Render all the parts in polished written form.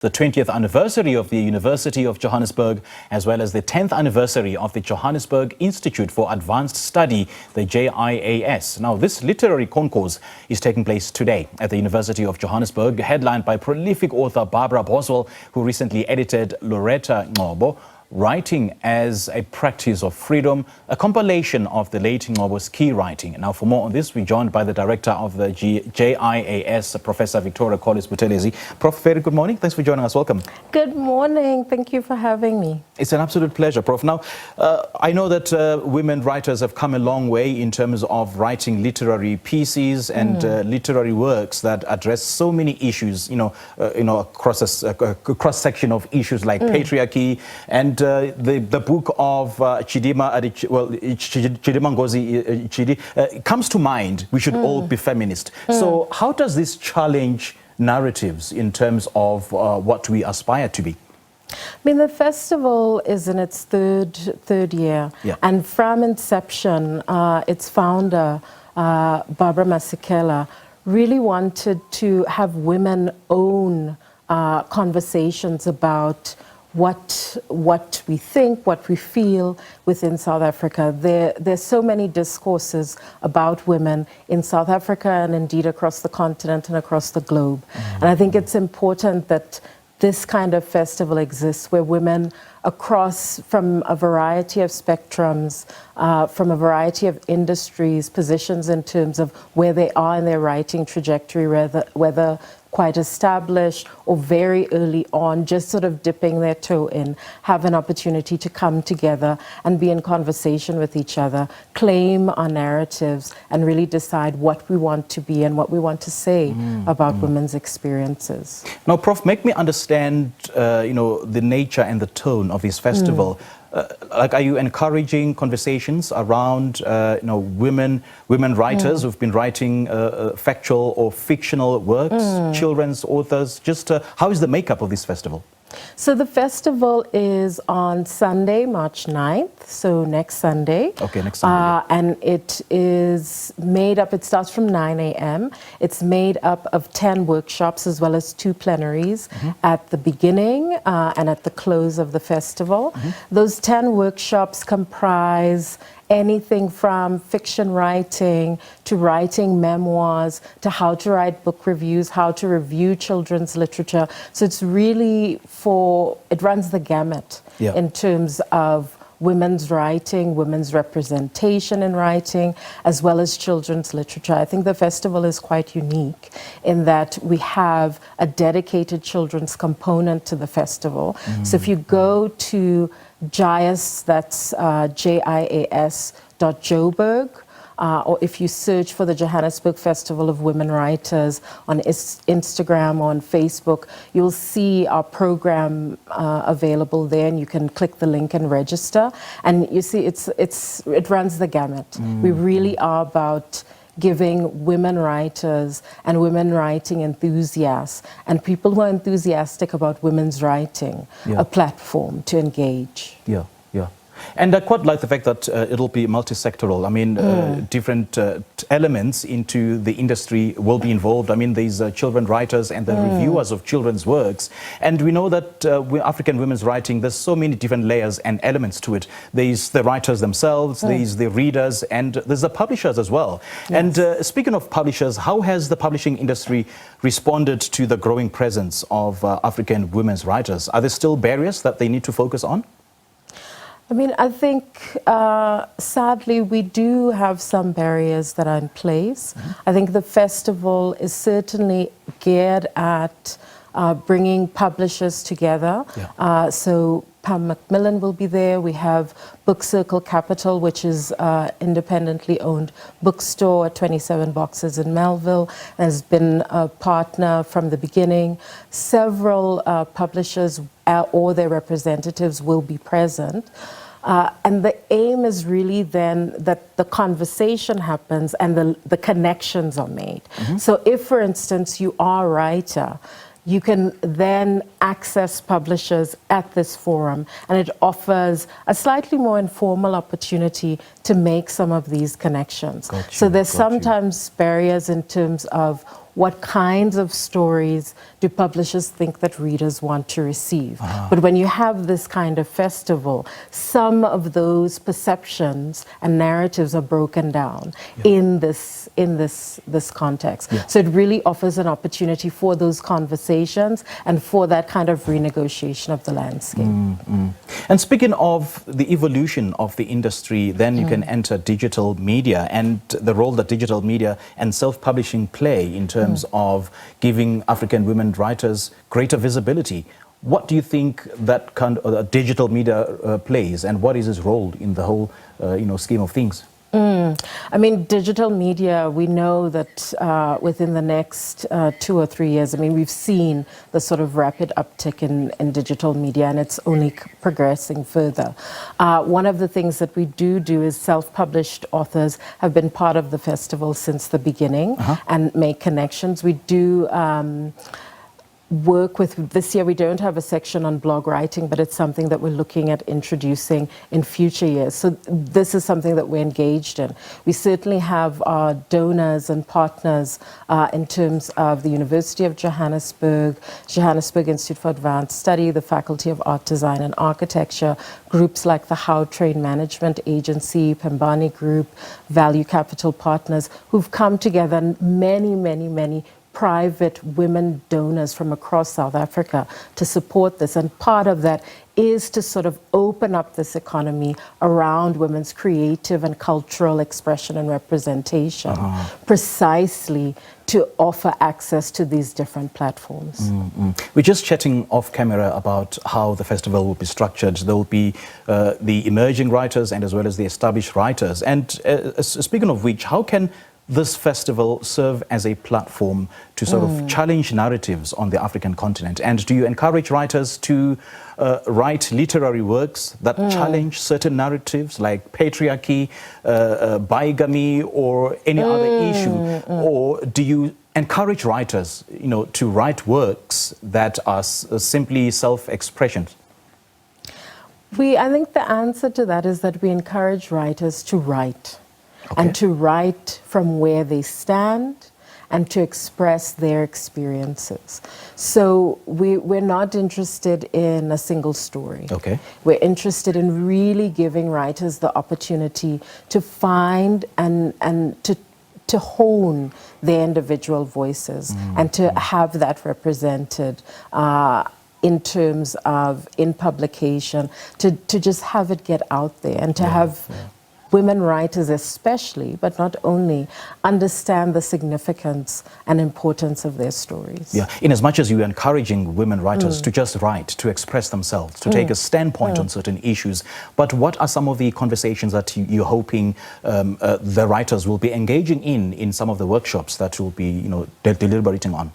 The 20th anniversary of the University of Johannesburg, as well as the 10th anniversary of the Johannesburg Institute for Advanced Study, the JIAS. Now, this literary concourse is taking place today at the University of Johannesburg, headlined by prolific author Barbara Boswell, who recently edited Lauretta Ngcobo, Writing as a Practice of Freedom, a compilation of the late Ngcobo's key writing. Now, for more on this, we're joined by the director of the JIAS, Professor Victoria Collis-Buthelezi. Prof, very good morning. Thanks for joining us. Welcome. Good morning. Thank you for having me. It's an absolute pleasure, Prof. Now, I know that women writers have come a long way in terms of writing literary pieces and literary works that address so many issues, across a cross-section of issues like patriarchy, and the book of Chidima Ngozi Chidi comes to mind. We should all be feminist. So how does this challenge narratives in terms of what we aspire to be? I mean, the festival is in its third year, and from inception, its founder, Barbara Boswell, really wanted to have women own conversations about what we think, what we feel within South Africa. There's so many discourses about women in South Africa and indeed across the continent and across the globe. And I think it's important that this kind of festival exists where women across from a variety of spectrums, from a variety of industries, positions in terms of where they are in their writing trajectory, whether quite established or very early on, just sort of dipping their toe in, have an opportunity to come together and be in conversation with each other, claim our narratives, and really decide what we want to be and what we want to say about women's experiences. Now, Prof, make me understand, the nature and the tone of this festival. Are you encouraging conversations around women writers who've been writing factual or fictional works, children's authors? Just how is the makeup of this festival? So the festival is on Sunday, March 9th, so next Sunday. Okay, next Sunday. And it is made up, it starts from 9 a.m. It's made up of 10 workshops as well as 2 plenaries at the beginning and at the close of the festival. Those 10 workshops comprise anything from fiction writing to writing memoirs to how to write book reviews, how to review children's literature. So it's really it runs the gamut in terms of women's writing, women's representation in writing, as well as children's literature. I think the festival is quite unique in that we have a dedicated children's component to the festival. So if you go to JIAS, that's JIAS.Joburg, or if you search for the Johannesburg Festival of Women Writers on Instagram or on Facebook, you'll see our program available there, and you can click the link and register. And you see, it runs the gamut. We really are about giving women writers and women writing enthusiasts and people who are enthusiastic about women's writing a platform to engage. And I quite like the fact that it'll be multi-sectoral. I mean, different elements into the industry will be involved. I mean, these children writers and the reviewers of children's works. And we know that African women's writing, there's so many different layers and elements to it. There's the writers themselves, there's the readers, and there's the publishers as well. And speaking of publishers, how has the publishing industry responded to the growing presence of African women's writers? Are there still barriers that they need to focus on? I mean, I think, sadly, we do have some barriers that are in place. I think the festival is certainly geared at bringing publishers together. So Pam Macmillan will be there. We have Book Circle Capital, which is independently owned bookstore at 27 Boxes in Melville, has been a partner from the beginning. Several publishers or their representatives will be present. And the aim is really then that the conversation happens and the connections are made. So if, for instance, you are a writer, you can then access publishers at this forum, and it offers a slightly more informal opportunity to make some of these connections. So there's sometimes barriers in terms of what kinds of stories do publishers think that readers want to receive. But when you have this kind of festival, some of those perceptions and narratives are broken down in this context. So it really offers an opportunity for those conversations and for that kind of renegotiation of the landscape. And speaking of the evolution of the industry, then you can enter digital media and the role that digital media and self-publishing play in terms of giving African women writers greater visibility. What do you think that kind of digital media plays, and what is its role in the whole scheme of things? I mean, digital media, we know that within the next 2 or 3 years, I mean, we've seen the sort of rapid uptick in digital media, and it's only progressing further. One of the things that we do is self-published authors have been part of the festival since the beginning and make connections. We do work with, this year we don't have a section on blog writing, but it's something that we're looking at introducing in future years. So this is something that we're engaged in. We certainly have our donors and partners in terms of the University of Johannesburg, Johannesburg Institute for Advanced Study, the Faculty of Art, Design and Architecture, groups like the How Train Management Agency, Pembani Group, Value Capital Partners, who've come together, and many private women donors from across South Africa to support this. And part of that is to sort of open up this economy around women's creative and cultural expression and representation, precisely to offer access to these different platforms. We're just chatting off camera about how the festival will be structured. There will be the emerging writers and as well as the established writers. And speaking of which, how can this festival serve as a platform to sort of challenge narratives on the African continent? And do you encourage writers to write literary works that challenge certain narratives like patriarchy, bigamy, or any other issue? Or do you encourage writers, to write works that are simply self-expression? I think the answer to that is that we encourage writers to write. And to write from where they stand and to express their experiences. So we're not interested in a single story. We're interested in really giving writers the opportunity to find and to hone their individual voices and to have that represented in terms of in publication, to just have it get out there and to have women writers especially, but not only, understand the significance and importance of their stories. In as much as you're encouraging women writers to just write, to express themselves, to take a standpoint on certain issues, but what are some of the conversations that you're hoping the writers will be engaging in some of the workshops that you'll be deliberating on?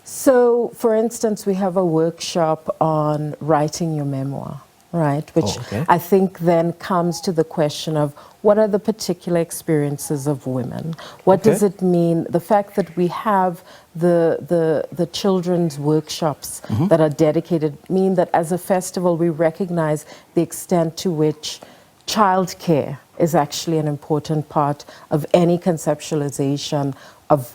So, for instance, we have a workshop on writing your memoir. Which I think then comes to the question of what are the particular experiences of women? What does it mean? The fact that we have the children's workshops that are dedicated mean that as a festival we recognize the extent to which childcare is actually an important part of any conceptualization of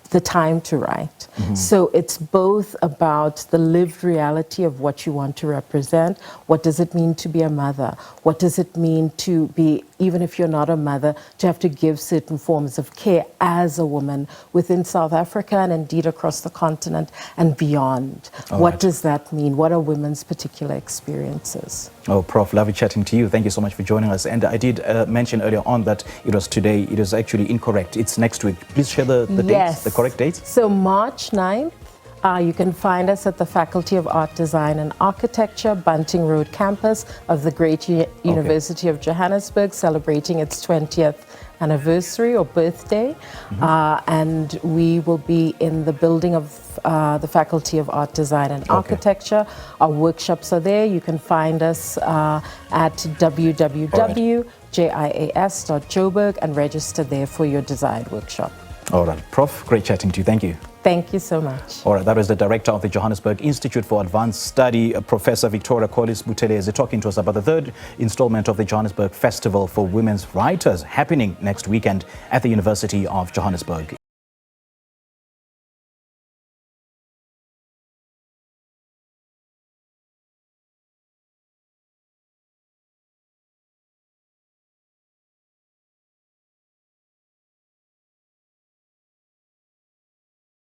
the time to write. So it's both about the lived reality of what you want to represent. What does it mean to be a mother? What does it mean to be, even if you're not a mother, to have to give certain forms of care as a woman within South Africa and indeed across the continent and beyond? What does that mean? What are women's particular experiences? Oh, Prof, lovely chatting to you. Thank you so much for joining us. And I did mention earlier on that it was today. It is actually incorrect. It's next week. Please share the dates, the correct dates. So March 9th, you can find us at the Faculty of Art, Design and Architecture, Bunting Road campus of the great University of Johannesburg, celebrating its 20th anniversary or birthday. And we will be in the building of the Faculty of Art, Design and Architecture. Our workshops are there. You can find us at www.jias.joburg and register there for your design workshop. All right, Prof, great chatting to you. Thank you. Thank you so much. All right, that was the director of the Johannesburg Institute for Advanced Study, Professor Victoria Collis-Buthelezi, talking to us about the third installment of the Johannesburg Festival for Women's Writers happening next weekend at the University of Johannesburg.